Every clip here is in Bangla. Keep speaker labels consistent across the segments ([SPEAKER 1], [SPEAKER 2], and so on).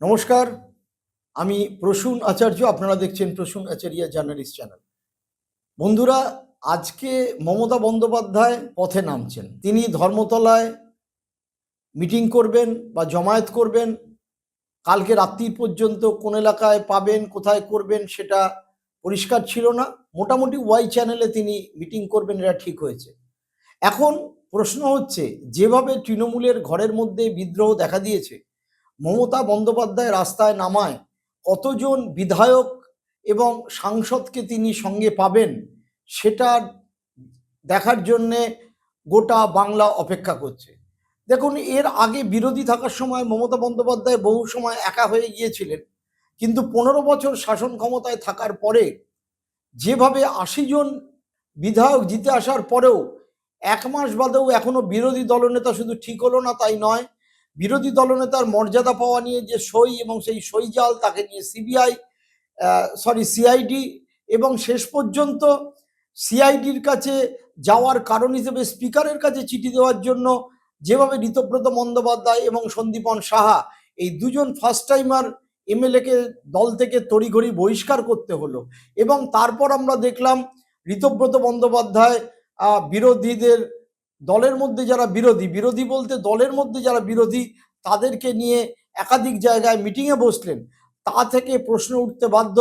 [SPEAKER 1] নমস্কার, আমি প্রসূন আচার্য। আপনারা দেখছেন প্রসূন আচার্য জার্নালিস্ট চ্যানেল। বন্ধুরা, আজকে মমতা বন্দ্যোপাধ্যায় পথে নামছেন। তিনি ধর্মতলায় মিটিং করবেন বা জমায়েত করবেন। কালকে রাত্রি পর্যন্ত কোন এলাকায় পাবেন, কোথায় করবেন সেটা পরিষ্কার ছিল না। মোটামুটি ওয়াই চ্যানেলে তিনি মিটিং করবেন, এটা ঠিক হয়েছে। এখন প্রশ্ন হচ্ছে, যেভাবে তৃণমূলের ঘরের মধ্যে বিদ্রোহ দেখা দিয়েছে, মমতা বন্দ্যোপাধ্যায় রাস্তায় নামায় কতজন বিধায়ক এবং সাংসদকে তিনি সঙ্গে পাবেন, সেটা দেখার জন্যে গোটা বাংলা অপেক্ষা করছে। দেখুন, এর আগে বিরোধী থাকার সময় মমতা বন্দ্যোপাধ্যায় বহু সময় একা হয়ে গিয়েছিলেন, কিন্তু 15 বছর শাসন ক্ষমতায় থাকার পরে যেভাবে 80 জন বিধায়ক জিতে আসার পরেও 1 মাস বাদেও এখনো বিরোধী দলনেতা শুধু ঠিক হলো না তাই নয়, বিরোধী দলনেতার মর্যাদা পাওয়া নিয়ে যে সই এবং সেই সই জাল, তাকে নিয়ে সিআইডি, এবং শেষ পর্যন্ত সিআইডির কাছে যাওয়ার কারণ হিসেবে স্পিকারের কাছে চিঠি দেওয়ার জন্য যেভাবে ঋতব্রত বন্দ্যোপাধ্যায় এবং সন্দীপন সাহা, এই দুজন ফার্স্ট টাইমার এমএলএকে দল থেকে তড়িঘড়ি বহিষ্কার করতে হলো। এবং তারপর আমরা দেখলাম ঋতব্রত বন্দ্যোপাধ্যায় বিরোধীদের, দলের মধ্যে যারা বিরোধী বলতে দলের মধ্যে যারা বিরোধী, তাদেরকে নিয়ে একাধিক জায়গায় মিটিংয়ে বসলেন। তা থেকে প্রশ্ন উঠতে বাধ্য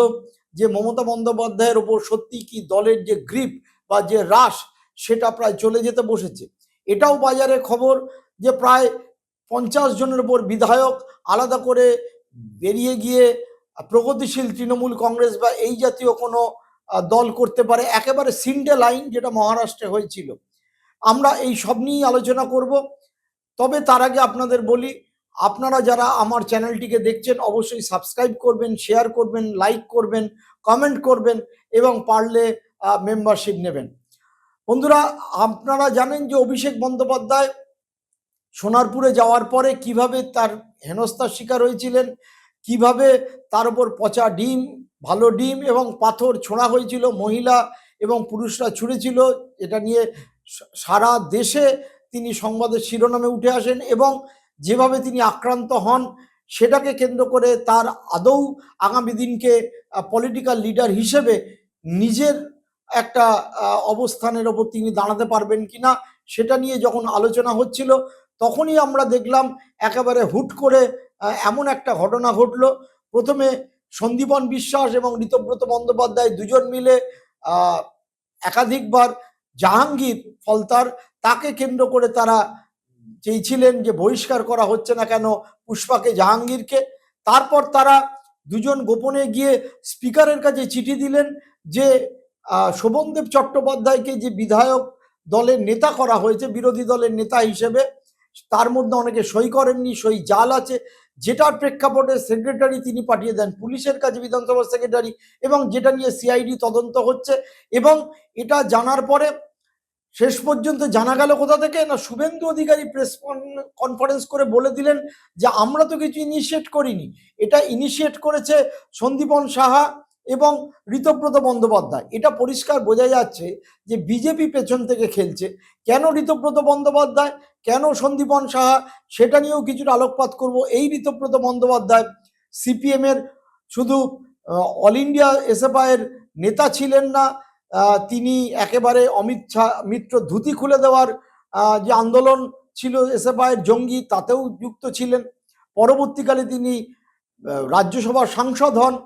[SPEAKER 1] যে মমতা বন্দ্যোপাধ্যায়ের ওপর সত্যি কি দলের যে গ্রিপ বা যে রাশ, সেটা প্রায় চলে যেতে বসেছে। এটাও বাজারে খবর যে প্রায় 50 জনের উপর বিধায়ক আলাদা করে বেরিয়ে গিয়ে প্রগতিশীল তৃণমূল কংগ্রেস বা এই জাতীয় কোনো দল করতে পারে, একেবারে সিন্ডে লাইন, যেটা মহারাষ্ট্রে হয়েছিল। আমরা এই সব নিয়েই আলোচনা করব। তবে তার আগে আপনাদের বলি, আপনারা যারা আমার চ্যানেলটিকে দেখছেন অবশ্যই সাবস্ক্রাইব করবেন, শেয়ার করবেন, লাইক করবেন, কমেন্ট করবেন এবং পারলে মেম্বারশিপ নেবেন। বন্ধুরা, আপনারা জানেন যে অভিষেক বন্দ্যোপাধ্যায় সোনারপুরে যাওয়ার পরে কিভাবে তার হেনস্থার শিকার হয়েছিলেন, কিভাবে তার উপর পচা ডিম, ভালো ডিম এবং পাথর ছোঁড়া হয়েছিল, মহিলা এবং পুরুষরা ছুঁড়েছিল। এটা নিয়ে সারা দেশে তিনি সংবাদের শিরোনামে উঠে আসেন এবং যেভাবে তিনি আক্রান্ত হন, সেটাকে কেন্দ্র করে তার আদৌ আগামী দিনকে পলিটিক্যাল লিডার হিসেবে নিজের একটা অবস্থানের ওপর তিনি দাঁড়াতে পারবেন কিনা, সেটা নিয়ে যখন আলোচনা হচ্ছিল, তখনই আমরা দেখলাম একেবারে হুট করে এমন একটা ঘটনা ঘটলো। প্রথমে সন্দীপন বিশ্বাস এবং ঋতব্রত বন্দ্যোপাধ্যায় দুজন মিলে একাধিকবার জাহাঙ্গীর ফলতার, তাকে কেন্দ্র করে তারা চেয়েছিলেন যে বহিষ্কার করা হচ্ছে না কেন পুষ্পাকে, জাহাঙ্গীরকে। তারপর তারা দুজন গোপনে গিয়ে স্পিকারের কাছে চিঠি দিলেন যে শোভনদেব চট্টোপাধ্যায়কে যে বিধায়ক দলের নেতা করা হয়েছে, বিরোধী দলের নেতা হিসেবে, তার মধ্যে অনেকে সই করেননি, সই জাল আছে, যেটার প্রেক্ষাপটে সেক্রেটারি তিনি পাঠিয়ে দেন পুলিশের কাছে, বিধানসভার সেক্রেটারি, এবং যেটা নিয়ে সিআইডি তদন্ত হচ্ছে। এবং এটা জানার পরে শেষ পর্যন্ত জানা গেল কোথা থেকে না, শুভেন্দু অধিকারী প্রেস কনফারেন্স করে বলে দিলেন যে আমরা তো কিছু ইনিশিয়েট করিনি, এটা ইনিশিয়েট করেছে সন্দীপন সাহা এবং ঋতব্রত বন্দ্যোপাধ্যায়। এটা পরিষ্কার বোঝা যাচ্ছে যে বিজেপি পেছন থেকে খেলছে। কেন ঋতব্রত বন্দ্যোপাধ্যায়, কেন সন্দীপন সাহা, সেটা নিয়েও কিছুটা আলোকপাত করব। এই ঋতব্রত বন্দ্যোপাধ্যায় সিপিএম এর শুধু অল ইন্ডিয়া এসএফআইয়ের নেতা ছিলেন না, তিনি একেবারে অমিত মিত্র ধুতি খুলে দেওয়ার যে আন্দোলন ছিল এসএফআইয়ের জঙ্গি, তাতেও যুক্ত ছিলেন। পরবর্তীকালে তিনি রাজ্যসভার সাংসদ হন।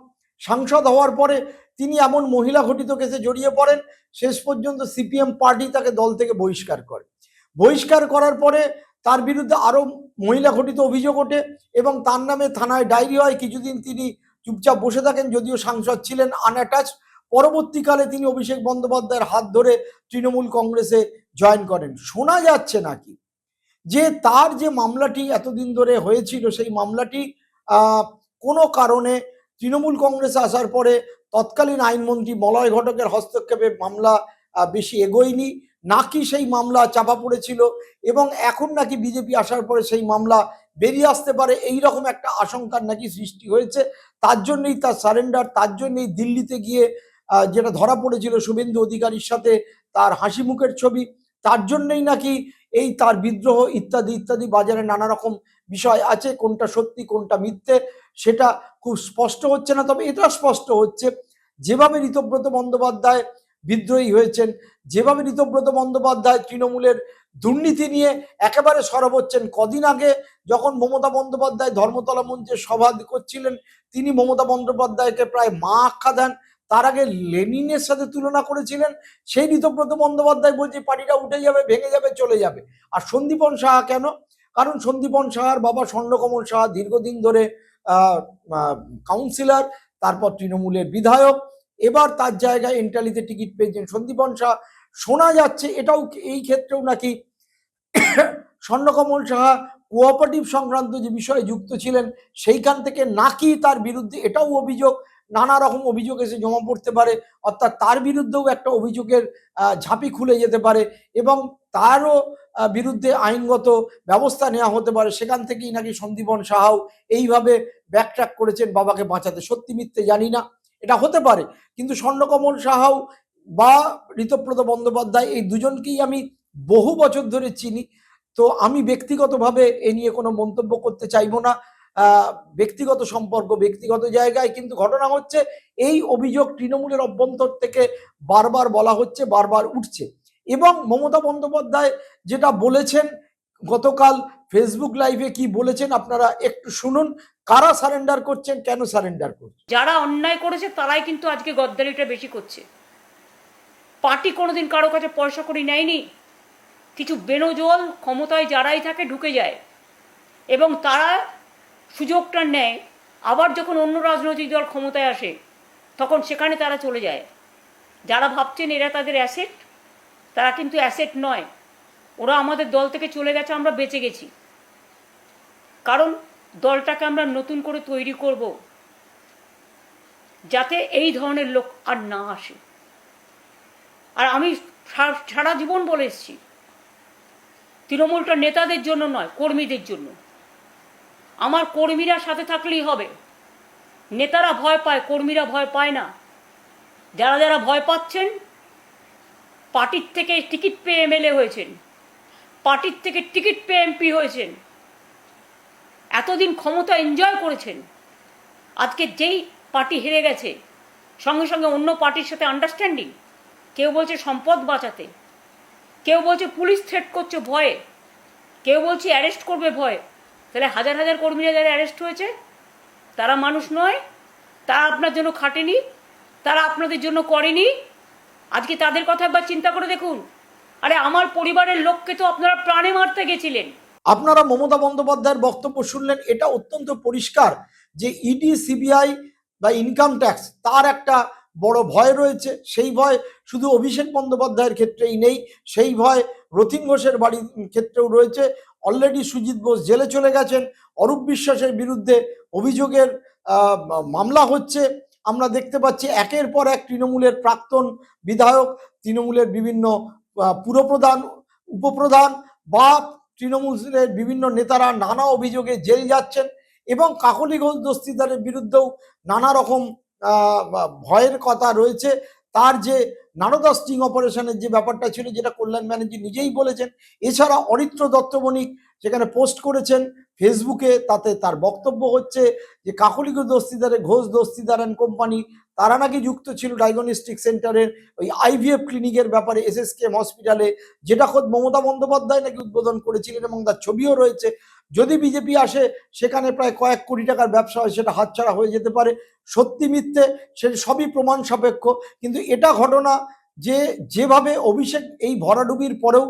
[SPEAKER 1] সাংসদ হওয়ার পরে তিনি এমন মহিলা ঘটিত কেসে জড়িয়ে পড়েন, শেষ পর্যন্ত সিপিএম পার্টি তাকে দল থেকে বহিষ্কার করে। বহিষ্কার করার পরে তার বিরুদ্ধে আরো মহিলা ঘটিত অভিযোগ ওঠে এবং তার নামে থানায় ডায়েরি হয়। কিছুদিন তিনি চুপচাপ বসে থাকেন, যদিও সাংসদ ছিলেন, আনঅ্যাটাচ। পরবর্তীকালে তিনি অভিষেক বন্দ্যোপাধ্যায়ের হাত ধরে তৃণমূল কংগ্রেসে জয়েন করেন। শোনা যাচ্ছে নাকি যে তার যে মামলাটি এতদিন ধরে হয়েছিল, সেই মামলাটি কোনো কারণে তৃণমূল কংগ্রেসে আসার পরে তৎকালীন আইনমন্ত্রী মলয় ঘটকের হস্তক্ষেপে মামলা বেশি এগোয়নি, নাকি সেই মামলা চাপা পড়েছিল এবং এখন নাকি বিজেপি আসার পরে সেই মামলা বেরিয়ে আসতে পারে, এই রকম একটা আশঙ্কার নাকি সৃষ্টি হয়েছে। তার জন্যই তার সারেন্ডার, তার জন্যই দিল্লিতে গিয়ে যেটা ধরা পড়েছিল শুভেন্দু অধিকারীর সাথে তার হাসি মুখের ছবি, তার জন্যই নাকি এই তার বিদ্রোহ ইত্যাদি ইত্যাদি। বাজারে নানা রকম বিষয় আছে, কোনটা সত্যি কোনটা মিথ্যে সেটা খুব স্পষ্ট হচ্ছে না। তবে এটা স্পষ্ট হচ্ছে, যেভাবে ঋতব্রত বন্দ্যোপাধ্যায় বিদ্রোহী হয়েছেন, যেভাবে ঋতব্রত বন্দ্যোপাধ্যায় তৃণমূলের দুর্নীতি নিয়ে একেবারে সরব হচ্ছেন। কদিন আগে যখন মমতা বন্দ্যোপাধ্যায় ধর্মতলা মঞ্চে সভা করছিলেন, তিনি মমতা বন্দ্যোপাধ্যায়কে প্রায় মা আখ্যা দেন। তার আগে লেনিনের সাথে তুলনা করেছিলেন। সেই ঋতব্রত বন্দ্যোপাধ্যায় বলছে পার্টিটা উঠে যাবে, ভেঙে যাবে, চলে যাবে। আর সন্দীপন সাহা কেন? কারণ সন্দীপন সাহার বাবা স্বর্ণকমল সাহা দীর্ঘদিন ধরে কাউন্সিলর, তারপর তৃণমূলের বিধায়ক, এবার তার জায়গায় এন্টালিতে টিকিট পেয়েছেন সন্দীপন সাহা। শোনা যাচ্ছে এটাও এই ক্ষেত্রেও নাকি স্বর্ণকমল সাহা কোঅপারেটিভ সংক্রান্ত যে বিষয়ে যুক্ত ছিলেন, সেইখান থেকে নাকি তার বিরুদ্ধে, এটাও অভিযোগ, নানা রকম অভিযোগ এসে জমা পড়তে পারে, অর্থাৎ তার বিরুদ্ধেও একটা অভিযোগের ঝাঁপি খুলে যেতে পারে এবং তারও বিরুদ্ধে আইনগত ব্যবস্থা নেওয়া হতে পারে। সেখান থেকেই নাকি সন্দীপন সাহাও এইভাবে ব্যাকট্র্যাক করেছেন বাবাকে বাঁচাতে। সত্যি মিথ্যে জানি না, এটা হতে পারে। কিন্তু স্বর্ণকমল সাহাও বা ঋতব্রত বন্দ্যোপাধ্যায়, এই দুজনকেই আমি বহু বছর ধরে চিনি। তো আমি ব্যক্তিগতভাবে এ নিয়ে কোনো মন্তব্য করতে চাইবো না। ব্যক্তিগত সম্পর্ক ব্যক্তিগত জায়গায়, কিন্তু ঘটনা হচ্ছে এই অভিযোগ তৃণমূলের অভ্যন্তর থেকে বারবার বলা হচ্ছে, বারবার উঠছে। এবং মমতা বন্দ্যোপাধ্যায় যেটা বলেছেন গতকাল ফেসবুক লাইভে, কি বলেছেন আপনারা একটু শুনুন। কারা সারেন্ডার করছেন, কেন সারেন্ডার করছেন?
[SPEAKER 2] যারা অন্যায় করেছে তারাই কিন্তু আজকে গদ্দারিটা বেশি করছে। পার্টি কোনোদিন কারো কাছে পয়সা করে নেয়নি। কিছু বেনজল ক্ষমতায় যারাই থাকে ঢুকে যায় এবং তারা সুযোগটা নেয়। আবার যখন অন্য রাজনৈতিক দল ক্ষমতায় আসে তখন সেখানে তারা চলে যায়। যারা ভাবছেন এরা তাদের অ্যাসেট, তারা কিন্তু অ্যাসেট নয়। ওরা আমাদের দল থেকে চলে গেছে, আমরা বেঁচে গেছি। কারণ দলটাকে আমরা নতুন করে তৈরি করব যাতে এই ধরনের লোক আর না আসে। আর আমি সারা জীবন বলে এসেছি, তৃণমূলটা নেতাদের জন্য নয়, কর্মীদের জন্য। আমার কর্মীরা সাথে থাকলেই হবে। নেতারা ভয় পায়, কর্মীরা ভয় পায় না। যারা যারা ভয় পাচ্ছেন, পার্টির থেকে টিকিট পেয়ে এমএলএ হয়েছেন, পার্টির থেকে টিকিট পেয়ে এমপি হয়েছেন, এতদিন ক্ষমতা এনজয় করেছেন। আজকে যেই পার্টি হেরে গেছে, সঙ্গে সঙ্গে অন্য পার্টির সাথে আন্ডারস্ট্যান্ডিং। কেউ বলছে সম্পদ বাঁচাতে, কেউ বলছে পুলিশ থ্রেট করছে ভয়ে, কেউ বলছে অ্যারেস্ট করবে ভয়ে। তাহলে হাজার হাজার কর্মীরা যারা অ্যারেস্ট হয়েছে তারা মানুষ নয়? তারা আপনার জন্য খাটেনি? তারা আপনাদের জন্য করেনি? আজকে তাদের কথা একবার চিন্তা করে দেখুন। আরে আমার পরিবারের লোককে তো আপনারা প্রাণে মারতে গেছিলেন।
[SPEAKER 1] আপনারা মমতা বন্দ্যোপাধ্যায়ের বক্তব্য শুনলেন। এটা অত্যন্ত পরিষ্কার যে ইডি, সিবিআই বা ইনকাম ট্যাক্স, তার একটা বড় ভয় রয়েছে। সেই ভয় শুধু অভিষেক বন্দ্যোপাধ্যায়ের ক্ষেত্রেই নেই, সেই ভয় রতিন ঘোষের বাড়ির ক্ষেত্রেও রয়েছে। অলরেডি সুজিত বোস জেলে চলে গেছেন, অরূপ বিশ্বাসের বিরুদ্ধে অভিযোগের মামলা হচ্ছে। আমরা দেখতে পাচ্ছি একের পর এক তৃণমূলের প্রাক্তন বিধায়ক, তৃণমূলের বিভিন্ন পুরপ্রধান, উপপ্রধান বা তৃণমূলের বিভিন্ন নেতারা নানা অভিযোগে জেল যাচ্ছেন এবং কাকলি ঘোষ দস্তিদারের বিরুদ্ধেও নানা রকম ভয়ের কথা রয়েছে। তার যে নারদা স্টিং অপারেশনের যে ব্যাপারটা ছিল, যেটা কল্যাণ ব্যানার্জি নিজেই বলেছেন। এছাড়া অরিত্র দত্তবণিক যেখানে পোস্ট করেছেন ফেসবুকে, তাতে তার বক্তব্য হচ্ছে যে কাকলি ঘোষ দস্তিদার অ্যান্ড কোম্পানি, তারা নাকি যুক্ত ছিল ডায়াগনস্টিক সেন্টারের ওই আইভিএফ ক্লিনিকের ব্যাপারে এসএসকেএম হসপিটালে, যেটা খোদ মমতা বন্দ্যোপাধ্যায় নাকি উদ্বোধন করেছিলেন এবং তার ছবিও রয়েছে। যদি বিজেপি আসে সেখানে প্রায় কয়েক কোটি টাকার ব্যবসা হয়, সেটা হাতছাড়া হয়ে যেতে পারে। সত্যি মিথ্যে সে সবই প্রমাণ সাপেক্ষ। কিন্তু এটা ঘটনা যে যেভাবে অভিষেক এই ভরাডুবির পরেও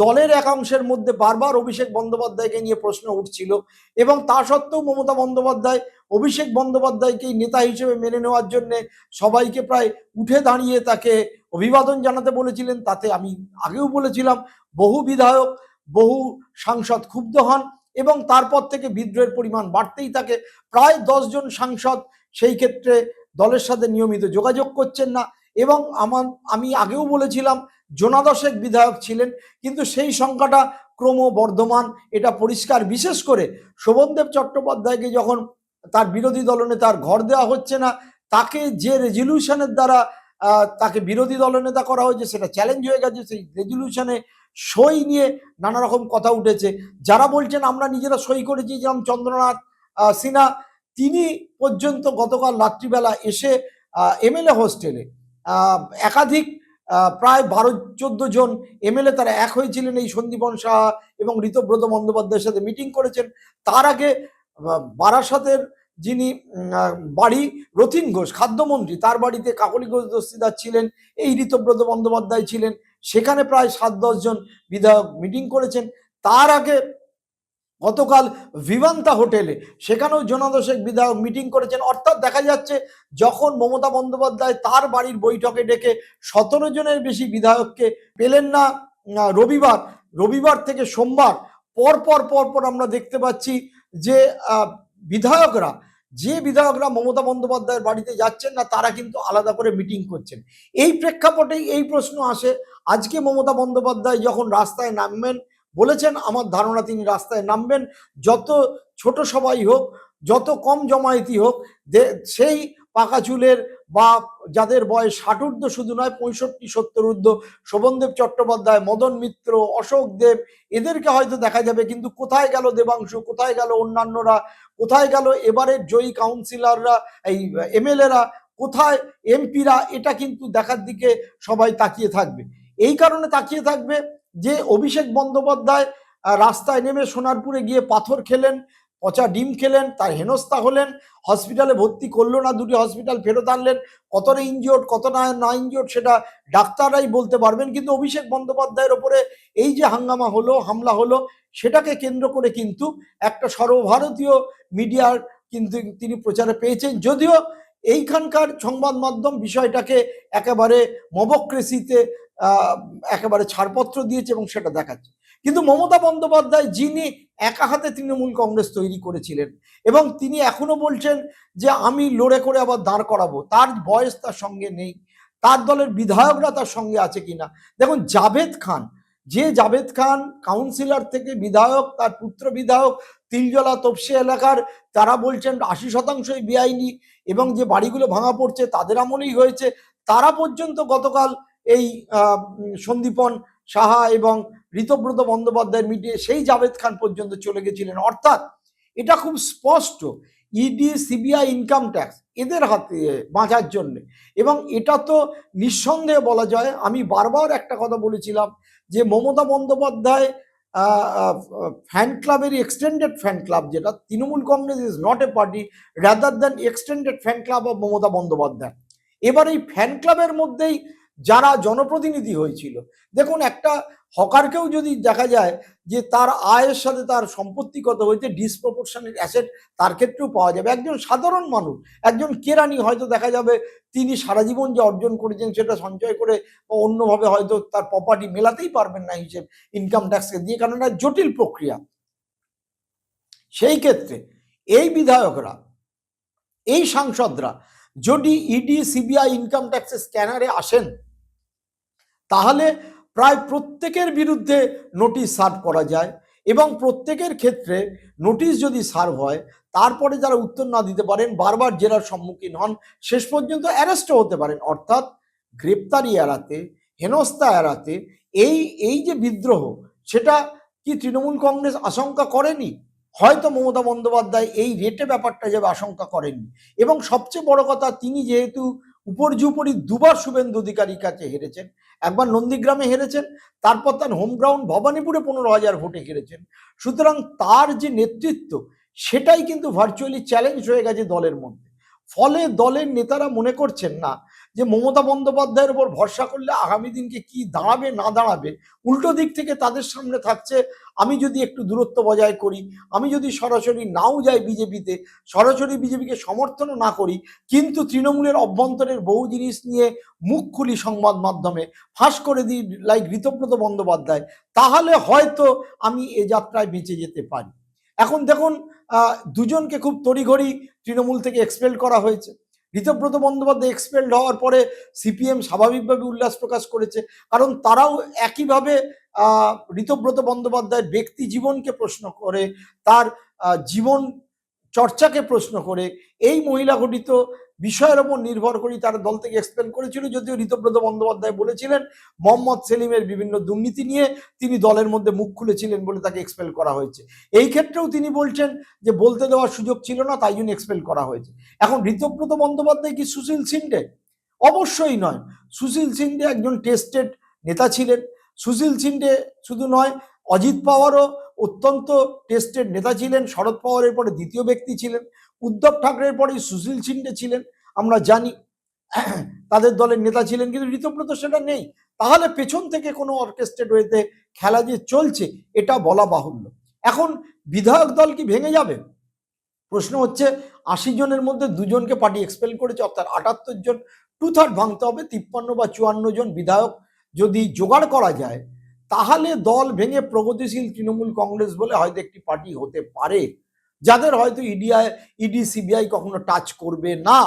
[SPEAKER 1] দলের একাংশের মধ্যে বারবার অভিষেক বন্দ্যোপাধ্যায়কে নিয়ে প্রশ্ন উঠছিল এবং তা সত্ত্বেও মমতা বন্দ্যোপাধ্যায় অভিষেক বন্দ্যোপাধ্যায়কেই নেতা হিসেবে মেনে নেওয়ার জন্যে সবাইকে প্রায় উঠে দাঁড়িয়ে তাকে অভিবাদন জানাতে বলেছিলেন। তাতে আমি আগেও বলেছিলাম বহু বিধায়ক, বহু সাংসদ ক্ষুব্ধ হন এবং তারপর থেকে বিদ্রোহের পরিমাণ বাড়তেই থাকে। প্রায় 10 জন সাংসদ সেই ক্ষেত্রে দলের সাথে নিয়মিত যোগাযোগ করছেন না এবং আমি আগেও বলেছিলাম জোনাদশেক বিধায়ক ছিলেন, কিন্তু সেই সংখ্যাটা ক্রমবর্ধমান, এটা পরিষ্কার। বিশেষ করে শোভনদেব চট্টোপাধ্যায়কে যখন তার বিরোধী দলনেতার ঘর দেওয়া হচ্ছে না, তাকে যে রেজলিউশনের দ্বারা তাকে বিরোধী দলনেতা করা হয়েছে সেটা চ্যালেঞ্জ হয়ে গেছে। সেই রেজলিউশনে সই নিয়ে নানা রকম কথা উঠেছে। যারা বলছেন আমরা নিজেরা সই করেছি, যেমন চন্দ্রনাথ সিনহা, তিনি পর্যন্ত গতকাল রাত্রিবেলা এসে এমএলএ হোস্টেলে একাধিক প্রায় 12-14 জন এমএলএ তারা এক হয়েছিলেন এই সন্দীপন সাহা এবং ঋতব্রত বন্দ্যোপাধ্যায়ের সাথে মিটিং করেছেন। তার আগে বারাসতের যিনি বাড়ি রথীন ঘোষ খাদ্যমন্ত্রী, তার বাড়িতে কাকলি ঘোষ দস্তিদার ছিলেন, এই ঋতব্রত বন্দ্যোপাধ্যায় ছিলেন। সেখানে প্রায় 7-10 জন বিধায়ক মিটিং করেছেন। তার আগে গতকাল ভিভান্তা হোটেলে সেখানেও জনাদশেক বিধায়ক মিটিং করেছেন। অর্থাৎ দেখা যাচ্ছে যখন মমতা বন্দ্যোপাধ্যায় তার বাড়ির বৈঠকে ডেকে 17 জনের বেশি বিধায়ককে পেলেন না রবিবার থেকে সোমবার, পরপর আমরা দেখতে পাচ্ছি যে বিধায়করা মমতা বন্দ্যোপাধ্যায়ের বাড়িতে যাচ্ছেন না, তারা কিন্তু আলাদা করে মিটিং করছেন। এই প্রেক্ষাপটেই এই প্রশ্ন আসে, আজকে মমতা বন্দ্যোপাধ্যায় যখন রাস্তায় নামবেন, বলেছেন আমার ধারণা তিনি রাস্তায় নামবেন, যত ছোট সবাই হোক, যত কম জমায়েতি হোক, সেই পাকা চুলের বা যাদের বয়স 60 ঊর্ধ্ব শুধু নয়, 65-70 ঊর্ধ্ব, শোভনদেব চট্টোপাধ্যায়, মদন মিত্র, অশোক দেব, এদেরকে হয়তো দেখা যাবে। কিন্তু কোথায় গেল দেবাংশু, কোথায় গেল অন্যান্যরা, কোথায় গেল এবারের জয়ী কাউন্সিলররা, এই এমএলএরা, কোথায় এমপিরা, এটা কিন্তু দেখার দিকে সবাই তাকিয়ে থাকবে। এই কারণে তাকিয়ে থাকবে যে অভিষেক বন্দ্যোপাধ্যায় রাস্তায় নেমে সোনারপুরে গিয়ে পাথর খেলেন, পচা ডিম খেলেন, তার হেনস্থা হলেন, হসপিটালে ভর্তি করলো না, 2টি হসপিটাল ফেরত আনলেন। কতটা ইনজিওর্ড কত না ইনজিওর্ড সেটা ডাক্তাররাই বলতে পারবেন। কিন্তু অভিষেক বন্দ্যোপাধ্যায়ের ওপরে এই যে হামলা হলো, সেটাকে কেন্দ্র করে কিন্তু একটা সর্বভারতীয় মিডিয়ার কিন্তু তিনি প্রচারে পেয়েছেন। যদিও এইখানকার সংবাদ মাধ্যম বিষয়টাকে একেবারে মবক্রেসিতে একেবারে ছাড়পত্র দিয়েছে এবং সেটা দেখাচ্ছে। কিন্তু মমতা বন্দ্যোপাধ্যায়, যিনি একা হাতে তৃণমূল কংগ্রেস তৈরি করেছিলেন এবং তিনি এখনো বলছেন যে আমি লড়ে করে আবার দাঁড় করাবো, তার বয়স তার সঙ্গে নেই, তার দলের বিধায়করা তার সঙ্গে আছে কিনা। দেখুন জাভেদ খান কাউন্সিলর থেকে বিধায়ক, তার পুত্র বিধায়ক তিলজলা তপসি এলাকার, তারা বলছেন 80% বেআইনি এবং যে বাড়িগুলো ভাঙা পড়ছে তাদের আমলেই হয়েছে। তারা পর্যন্ত গতকাল এই সন্দীপন সাহা এবং ঋতব্রত বন্দ্যোপাধ্যায়ের মিটিয়ে সেই জাভেদ খান পর্যন্ত চলে গেছিলেন। অর্থাৎ এটা খুব স্পষ্ট ইডি, সিবিআই, ইনকাম ট্যাক্স এদের হাতে বাঁচার জন্য। এবং এটা তো নিঃসন্দেহে বলা যায়, আমি বারবার একটা কথা বলেছিলাম যে মমতা বন্দ্যোপাধ্যায় ফ্যান ক্লাবের এক্সটেন্ডেড ফ্যান ক্লাব, যেটা Trinamool Congress is not a party, rather than extended fan club of Mamata Bandyopadhyay. এবার এই ফ্যান ক্লাবের মধ্যেই যারা জনপ্রতিনিধি হয়েছিল, দেখুন একটা হকারকেও যদি দেখা যায় যে তার আয়ের সাথে তার সম্পত্তিগত হয়েছে ডিসপ্রপোর্শনাল অ্যাসেট, তার ক্ষেত্রেও পাওয়া যাবে। একজন সাধারণ মানুষ, একজন কেরানি হয়তো দেখা যাবে তিনি সারা জীবন যে অর্জন করেছেন সেটা সঞ্চয় করে বা অন্যভাবে হয়তো তার প্রপার্টি মেলাতেই পারবেন না হিসেব ইনকাম ট্যাক্সকে দিয়ে, কারণ এটা জটিল প্রক্রিয়া। সেই ক্ষেত্রে এই বিধায়করা, এই সাংসদরা যদি ইডি, সিবিআই, ইনকাম ট্যাক্সের স্ক্যানারে আসেন, তাহলে প্রায় প্রত্যেকের বিরুদ্ধে নোটিশ সার্ভ করা যায় এবং প্রত্যেকের ক্ষেত্রে নোটিশ যদি সার্ভ হয়, তারপরে যারা উত্তর না দিতে পারেন, বারবার জেরার সম্মুখীন হন, শেষ পর্যন্ত অ্যারেস্টও হতে পারেন। অর্থাৎ গ্রেপ্তারি এড়াতে, হেনস্থা এড়াতে এই যে বিদ্রোহ, সেটা কি তৃণমূল কংগ্রেস আশঙ্কা করেনি? হয়তো মমতা বন্দ্যোপাধ্যায় এই রেটে ব্যাপারটা যাবে আশঙ্কা করেননি। এবং সবচেয়ে বড় কথা, তিনি যেহেতু উপর্যুপরি দুবার শুভেন্দু অধিকারীর কাছে হেরেছেন, একবার নন্দীগ্রামে হেরেছেন, তারপর তার হোম গ্রাউন্ড ভবানীপুরে 15,000 ভোটে হেরেছেন, সুতরাং তার যে নেতৃত্ব সেটাই কিন্তু ভার্চুয়ালি চ্যালেঞ্জ হয়ে গেছে দলের মধ্যে। ফলে দলের নেতারা মনে করছেন না যে মমতা বন্দ্যোপাধ্যায়ের উপর ভরসা করলে আগামী দিনকে কি দাঁড়াবে না দাঁড়াবে। উল্টো দিক থেকে তাদের সামনে থাকছে, আমি যদি একটু দূরত্ব বজায় করি, আমি যদি সরাসরি নাও যাই বিজেপিতে, সরাসরি বিজেপিকে সমর্থনও না করি, কিন্তু তৃণমূলের অভ্যন্তরের বহু জিনিস নিয়ে মুখ খুলি সংবাদ মাধ্যমে, ফাঁস করে দিই লাইক ঋতব্রত বন্দ্যোপাধ্যায়, তাহলে হয়তো আমি এ যাত্রায় বেঁচে যেতে পারি। এখন দেখুন, দুজনকে খুব তড়িঘড়ি তৃণমূল থেকে এক্সপেল করা হয়েছে। ঋতব্রত বন্দ্যোপাধ্যায় এক্সপেলড হওয়ার পরে সিপিএম স্বাভাবিকভাবে উল্লাস প্রকাশ করেছে, কারণ তারাও একইভাবে ঋতব্রত বন্দ্যোপাধ্যায়ের ব্যক্তি জীবনকে প্রশ্ন করে, তার জীবন চর্চাকে প্রশ্ন করে, এই মহিলা গঠিত বিষয়ের ওপর নির্ভর করেই তারা দল থেকে এক্সপেল করেছিল, যদিও ঋতব্রত বন্দ্যোপাধ্যায় বলেছিলেন মোহাম্মদ সেলিমের বিভিন্ন দুর্নীতি নিয়ে তিনি দলের মধ্যে মুখ খুলেছিলেন বলে তাকে এক্সপেল করা হয়েছে। এই ক্ষেত্রেও তিনি বলছেন যে বলতে দেওয়ার সুযোগ ছিল না, তাই জন্য এক্সপেল করা হয়েছে। এখন ঋতব্রত বন্দ্যোপাধ্যায় কি সুশীল সিন্ডে? অবশ্যই নয়। সুশীল সিন্ডে একজন টেস্টেড নেতা ছিলেন। সুশীল সিন্ডে শুধু নয়, অজিত পাওয়ারও অত্যন্ত টেস্টেড নেতা ছিলেন। শরদ পাওয়ারের পরে দ্বিতীয় ব্যক্তি ছিলেন। উদ্ধব ঠাকরের পরেই সুশীল সিন্ডে ছিলেন, আমরা জানি তাদের দলের নেতা ছিলেন, কিন্তু ঋতব্রত সেটা নেই। তাহলে পেছন থেকে কোনো অর্কেস্ট্রেট ওয়েতে খেলা যে চলছে এটা বলা বাহুল্য। এখন বিধায়ক দল কি ভেঙে যাবে? প্রশ্ন হচ্ছে ৮০ জনের মধ্যে ২ জনকে পার্টি এক্সপেল করেছে, অর্থাৎ ৭৮ জন, 2/3 ভাঙতে হবে। ৫৩ বা ৫৪ জন বিধায়ক যদি জোগাড় করা যায় তাহলে দল ভেঙে প্রগতিশীল তৃণমূল কংগ্রেস বলে হয়তো একটি পার্টি হতে পারে, যাদের হয়তো ইডি সিবিআই কখনো টাচ করবে না।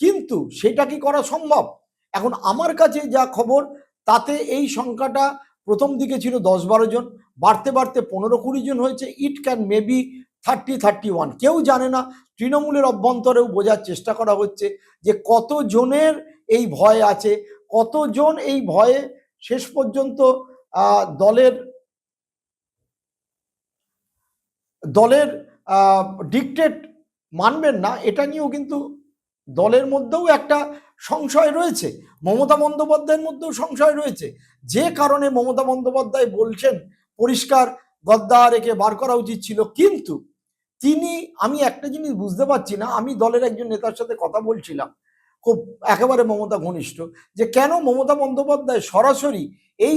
[SPEAKER 1] কিন্তু সেটা কি করা সম্ভব? এখন আমার কাছে যা খবর তাতে এই সংখ্যাটা প্রথম দিকে ছিল ১০-১২ জন, বাড়তে বাড়তে ১৫-২০ জন হয়েছে। ইট ক্যান মেবি 30-31, কেউ জানে না। তৃণমূলের অভ্যন্তরেও বোঝার চেষ্টা করা হচ্ছে যে কতজনের এই ভয় আছে, কতজন এই ভয়ে শেষ পর্যন্ত দলের দলের ডিকটেট মানবেন না, এটা নিয়েও কিন্তু দলের মধ্যেও একটা সংশয় রয়েছে। মমতা বন্দ্যোপাধ্যায়ের মধ্যেও সংশয় রয়েছে, যে কারণে মমতা বন্দ্যোপাধ্যায় বলছেন পরিষ্কার গদ্দার একে বার করা উচিত ছিল। কিন্তু আমি একটা জিনিস বুঝতে পারছি না, আমি দলের একজন নেতার সাথে কথা বলছিলাম, খুব একেবারে মমতা ঘনিষ্ঠ, যে কেন মমতা বন্দ্যোপাধ্যায় সরাসরি এই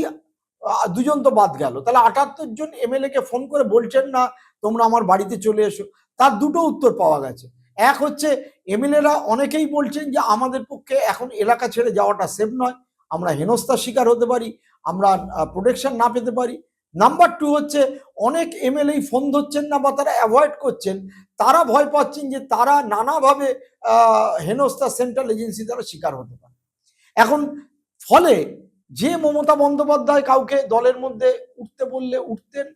[SPEAKER 1] ২ জন তো বাদ গেল, তাহলে ৭৮ জন এমএলএ কে ফোন করে বলছেন না তোমরা আমার বাড়িতে চলে এসো? তার দুটো উত্তর পাওয়া গেছে। এক হচ্ছে এমএলএরা অনেকেই বলছেন যে আমাদের পক্ষে এখন এলাকা ছেড়ে যাওয়াটা সেফ নয়, আমরা হেনস্থার শিকার হতে পারি, আমরা প্রোটেকশন না পেতে পারি। নাম্বার 2 হচ্ছে অনেক এমএলএ ফোন ধরছেন না বা তারা অ্যাভয়েড করছেন, তারা ভয় পাচ্ছেন যে তারা নানাভাবে হেনস্থা সেন্ট্রাল এজেন্সি দ্বারা শিকার হতে পারে। এখন ফলে যে মমতা বন্দ্যোপাধ্যায় কাউকে দলের মধ্যে উঠতে বললে উঠতেন,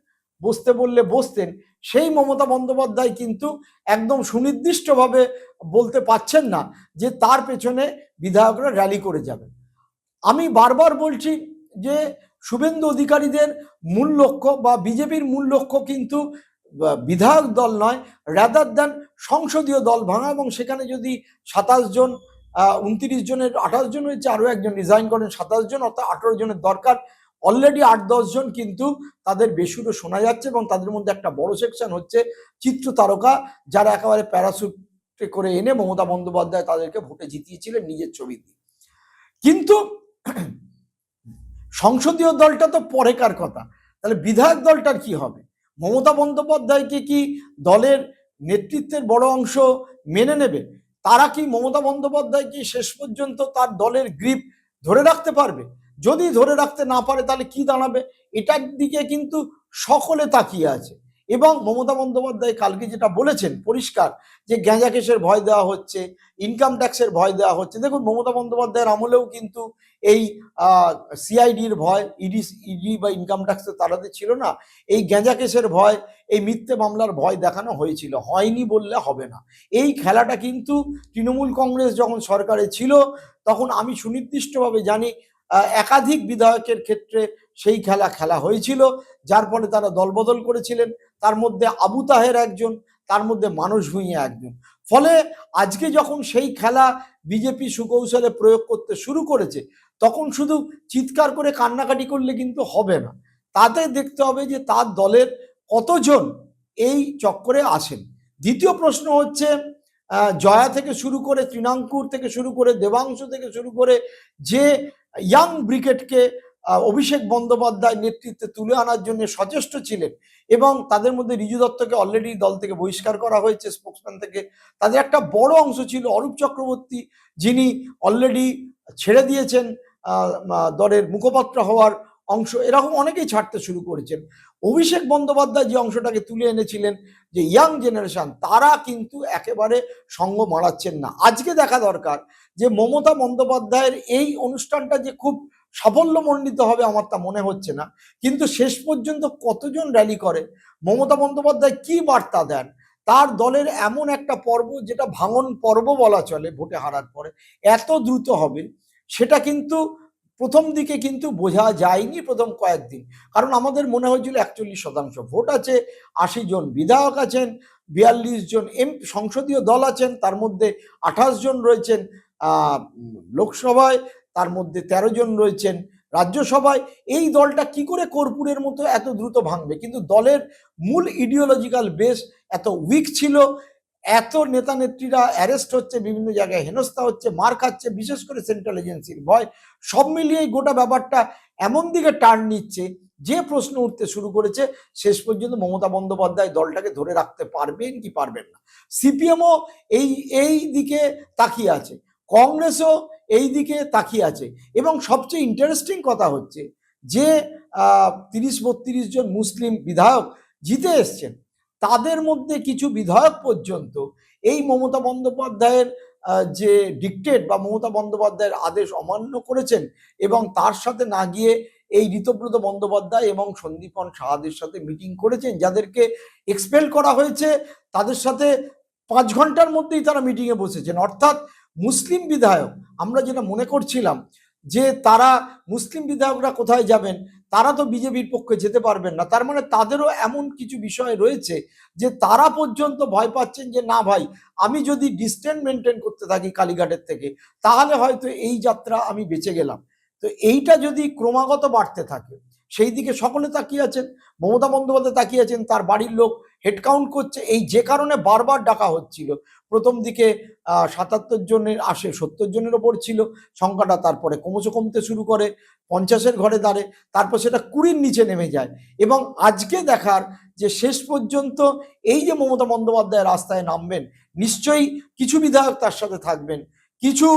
[SPEAKER 1] বসতে বললে বসতেন, সেই মমতা বন্দ্যোপাধ্যায় কিন্তু একদম সুনির্দিষ্টভাবে বলতে পারছেন না যে তার পেছনে বিধায়করা র্যালি করে যাবেন। আমি বারবার বলছি যে শুভেন্দু অধিকারীদের মূল লক্ষ্য বা বিজেপির মূল লক্ষ্য কিন্তু বিধায়ক দল নয়, রাদার দ্যান সংসদীয় দল ভাঙা। এবং সেখানে যদি ২৭ জন ২৯ জনের ২৮ জন হয়েছে, আরও একজন রিজাইন করেন, ২৭ জন, অর্থাৎ ১৮ জনের দরকার। অলরেডি ৮-১০ জন কিন্তু তাদের বেসুরো শোনা যাচ্ছে, এবং তাদের মধ্যে একটা বড় সেকশন হচ্ছে চিত্র তারকা, যারা একেবারে প্যারাসুটে করে এনে মমতা বন্দ্যোপাধ্যায় তাদেরকে ভোটে জিতিয়েছিলেন নিজের ছবি দিয়ে। কিন্তু সংসদীয় দলটা তো পরেকার কথা, তাহলে বিধায়ক দলটার কি হবে? মমতা বন্দ্যোপাধ্যায়কে কি দলের নেতৃত্বের বড় অংশ মেনে নেবে? তারা কি মমতা বন্দ্যোপাধ্যায় কি শেষ পর্যন্ত তার দলের গ্রিপ ধরে রাখতে পারবে? যদি ধরে রাখতে না পারে তাহলে কি দাঁড়াবে? এটার দিকে কিন্তু সকলে তাকিয়ে আছে। এবং মমতা বন্দ্যোপাধ্যায় কালকে যেটা বলেছেন পরিষ্কার, যে গ্যাঁজা কেসের ভয় দেওয়া হচ্ছে, ইনকাম ট্যাক্সের ভয় দেওয়া হচ্ছে। দেখুন, মমতা বন্দ্যোপাধ্যায়ের আমলেও কিন্তু এই সিআইডির ভয়, ইডি বা ইনকাম ট্যাক্সের তাড়াতে ছিল না, এই গ্যাঁজা কেসের ভয়, এই মিথ্যে মামলার ভয় দেখানো হয়েছিল। হয়নি বললে হবে না। এই খেলাটা কিন্তু তৃণমূল কংগ্রেস যখন সরকারে ছিল তখন আমি সুনির্দিষ্টভাবে জানি একাধিক বিধায়কের ক্ষেত্রে সেই খেলা হয়েছিল, যার ফলে তারা দলবদল করেছিলেন। তার মধ্যে আবু তাহের একজন, তার মধ্যে মানস ভূঁইয়া একজন। ফলে আজকে যখন সেই খেলা বিজেপি সুকৌশলে প্রয়োগ করতে শুরু করেছে, তখন শুধু চিৎকার করে কান্নাকাটি করলে কিন্তু হবে না, তাতে দেখতে হবে যে তার দলের কতজন এই চক্করে আসেন। দ্বিতীয় প্রশ্ন হচ্ছে জয়া থেকে শুরু করে, তৃণাঙ্কুর থেকে শুরু করে, দেবাংশু থেকে শুরু করে, যে ইয়াং ব্রিগেডকে অভিষেক বন্দ্যোপাধ্যায় নেতৃত্বে তুলে আনার জন্য সচেষ্ট ছিলেন, এবং তাদের মধ্যে রিজু দত্তকে অলরেডি দল থেকে বহিষ্কার করা হয়েছে স্পোক্সম্যান থেকে। তাদের একটা বড় অংশ ছিল অরূপ চক্রবর্তী, যিনি অলরেডি ছেড়ে দিয়েছেন দলের মুখপাত্র হওয়ার অংশ। এরকম অনেকেই ছাড়তে শুরু করেছেন। অভিষেক বন্দ্যোপাধ্যায় যে অংশটাকে তুলে এনেছিলেন, যে ইয়াং জেনারেশন, তারা কিন্তু একেবারে সঙ্গ মারাচ্ছেন না। আজকে দেখা দরকার যে মমতা বন্দ্যোপাধ্যায়ের এই অনুষ্ঠানটা যে খুব সাফল্যমণ্ডিত হবে আমার তা মনে হচ্ছে না, কিন্তু শেষ পর্যন্ত কতজন র্যালি করে, মমতা বন্দ্যোপাধ্যায় কি বার্তা দেন, তার দলের এমন একটা পর্ব যেটা ভাঙন পর্ব বলা চলে ভোটে হারার পরে এত দ্রুত হবে, সেটা কিন্তু প্রথম দিকে কিন্তু বোঝা যায়নি প্রথম কয়েকদিন। কারণ আমাদের মনে হয়েছিল 41% ভোট আছে, 80 জন বিধায়ক আছেন, 42 জন সংসদীয় দল আছেন, তার মধ্যে 28 জন রয়েছেন লোকসভায়, তার মধ্যে 13 জন রয়েছেন রাজ্যসভায়। এই দলটা কি করে কর্পূরের মতো এত দ্রুত ভাঙবে? কিন্তু দলের মূল ইডিওলজিক্যাল বেস এত উইক ছিল, এত নেতা নেত্রীরা অ্যারেস্ট হচ্ছে, বিভিন্ন জায়গায় হেনস্থা হচ্ছে, মার খাচ্ছে, বিশেষ করে সেন্ট্রাল এজেন্সির ভয়, সব মিলিয়ে গোটা ব্যাপারটা এমন দিকে টার্ন নিচ্ছে যে প্রশ্ন উঠতে শুরু করেছে শেষ পর্যন্ত মমতা বন্দ্যোপাধ্যায় দলটাকে ধরে রাখতে পারবেন কি পারবেন না। সিপিএমও এই দিকে তাকিয়ে আছে, কংগ্রেসও এই দিকে তাকিয়ে আছে। এবং সবচেয়ে ইন্টারেস্টিং কথা হচ্ছে যে 30-32 জন মুসলিম বিধায়ক জিতে এসছেন, তাদের মধ্যে কিছু বিধায়ক পর্যন্ত এই মমতা বন্দ্যোপাধ্যায়ের যে ডিক্টেট বা মমতা বন্দ্যোপাধ্যায়ের আদেশ অমান্য করেছেন এবং তার সাথে না গিয়ে এই ঋতব্রত বন্দ্যোপাধ্যায় এবং সন্দীপন সাহাদের সাথে মিটিং করেছেন, যাদেরকে এক্সপেল করা হয়েছে, তাদের সাথে 5 ঘন্টার মধ্যেই তারা মিটিংয়ে বসেছেন। অর্থাৎ মুসলিম বিধায়ক, আমরা যেটা মনে করছিলাম যে তারা মুসলিম বিধায়করা কোথায় যাবেন, তারা তো বিজেপির পক্ষে যেতে পারবেন না, তার মানে তাদেরও এমন কিছু বিষয় রয়েছে যে তারা পর্যন্ত ভয় পাচ্ছেন যে না ভাই, আমি যদি ডিস্টেন্স মেনটেন করতে থাকি কালীঘাটের থেকে, তাহলে হয়তো এই যাত্রা আমি বেঁচে গেলাম। তো এইটা যদি ক্রমাগত বাড়তে থাকে, সেই দিকে সকলে তাকিয়ে আছেন, মমতা বন্দ্যোপাধ্যায় তাকিয়ে আছেন, তার বাড়ির লোক হেডকাউন্ট করছে। এই যে কারণে বারবার ডাকা হচ্ছিল, প্রথম দিকে 77 জনের আসে, 70 জনের ওপর ছিল সংখ্যাটা, তারপরে ক্রমশ কমতে শুরু করে, 50-এর ঘরে দাঁড়ে, তারপর সেটা 20-র নিচে নেমে যায়। এবং আজকে দেখার যে শেষ পর্যন্ত এই যে মমতা বন্দ্যোপাধ্যায় রাস্তায় নামবেন, নিশ্চয়ই কিছু বিধায়ক তার সাথে থাকবেন, কিছু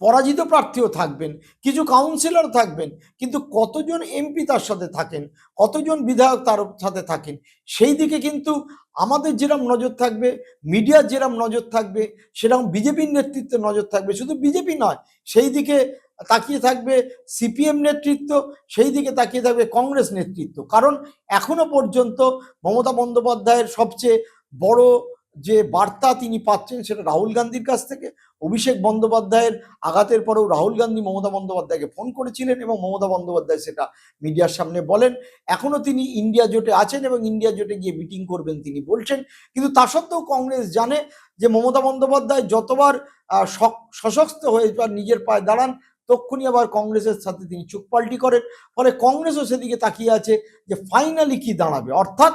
[SPEAKER 1] পরাজিত প্রার্থীও থাকবেন, কিছু কাউন্সিলর থাকবেন, কিন্তু কতজন এমপি তার সাথে থাকেন, কতজন বিধায়ক তার সাথে থাকেন, সেই দিকে কিন্তু আমাদের যেরকম নজর থাকবে, মিডিয়ার যেরকম নজর থাকবে, সেরকম বিজেপির নেতৃত্বের নজর থাকবে। শুধু বিজেপি নয়, সেই দিকে তাকিয়ে থাকবে সিপিএম নেতৃত্ব, সেই দিকে তাকিয়ে থাকবে কংগ্রেস নেতৃত্ব। কারণ এখনো পর্যন্ত মমতা বন্দ্যোপাধ্যায়ের সবচেয়ে বড় যে বার্তা তিনি পাচ্ছেন সেটা রাহুল গান্ধীর কাছ থেকে। অভিষেক বন্দ্যোপাধ্যায়ের আঘাতের পরেও রাহুল গান্ধী মমতা বন্দ্যোপাধ্যায়কে ফোন করেছিলেন এবং মমতা বন্দ্যোপাধ্যায় সেটা মিডিয়ার সামনে বলেন। এখনো তিনি ইন্ডিয়া জোটে আছেন এবং ইন্ডিয়া জোটে গিয়ে মিটিং করবেন তিনি বলছেন। কিন্তু তা সত্ত্বেও কংগ্রেস জানে যে মমতা বন্দ্যোপাধ্যায় যতবার সশস্ত্র হয়ে নিজের পায়ে দাঁড়ান, তক্ষুনি আবার কংগ্রেসের সাথে তিনি চোখ পাল্টি করেন। ফলে কংগ্রেসও সেদিকে তাকিয়ে আছে যে ফাইনালি কি দাঁড়াবে। অর্থাৎ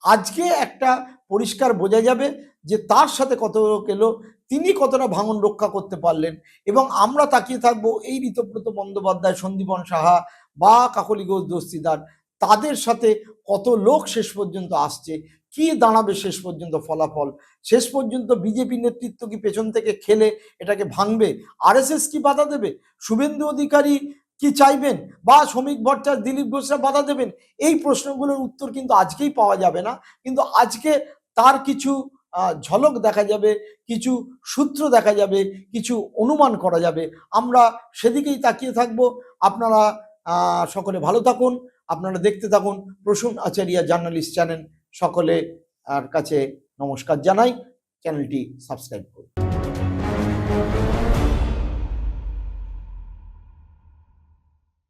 [SPEAKER 1] আজকে একটা পরিষ্কার বোঝা যাবে যে তার সাথে কত লোক এলো, তিনি কতটা ভাঙন রক্ষা করতে পারলেন। এবং আমরা তাকিয়ে থাকবো এই ঋতব্রত বন্দ্যোপাধ্যায়, সন্দীপন সাহা বা কাকলি ঘোষ দস্তিদার, তাদের সাথে কত লোক শেষ পর্যন্ত আসছে, কি দাঁড়াবে শেষ পর্যন্ত ফলাফল। শেষ পর্যন্ত বিজেপি নেতৃত্ব কি পেছন থেকে খেলে এটাকে ভাঙবে? আরএসএস কি বাধা দেবে? শুভেন্দু অধিকারী কি চাইবেন? বা শ্রমিক ভট্টাচার্য, দিলীপ ঘোষরা বাধা দেবেন? এই প্রশ্নগুলোর উত্তর কিন্তু আজকেই পাওয়া যাবে না, কিন্তু আজকে তার কিছু ঝলক দেখা যাবে, কিছু সূত্র দেখা যাবে, কিছু অনুমান করা যাবে। আমরা সেদিকেই তাকিয়ে থাকবো। আপনারা সকলে ভালো থাকুন, আপনারা দেখতে থাকুন প্রসূন আচারিয়া জার্নালিস্ট চ্যানেল। সকলে আর কাছে নমস্কার জানাই, চ্যানেলটি সাবস্ক্রাইব করুন।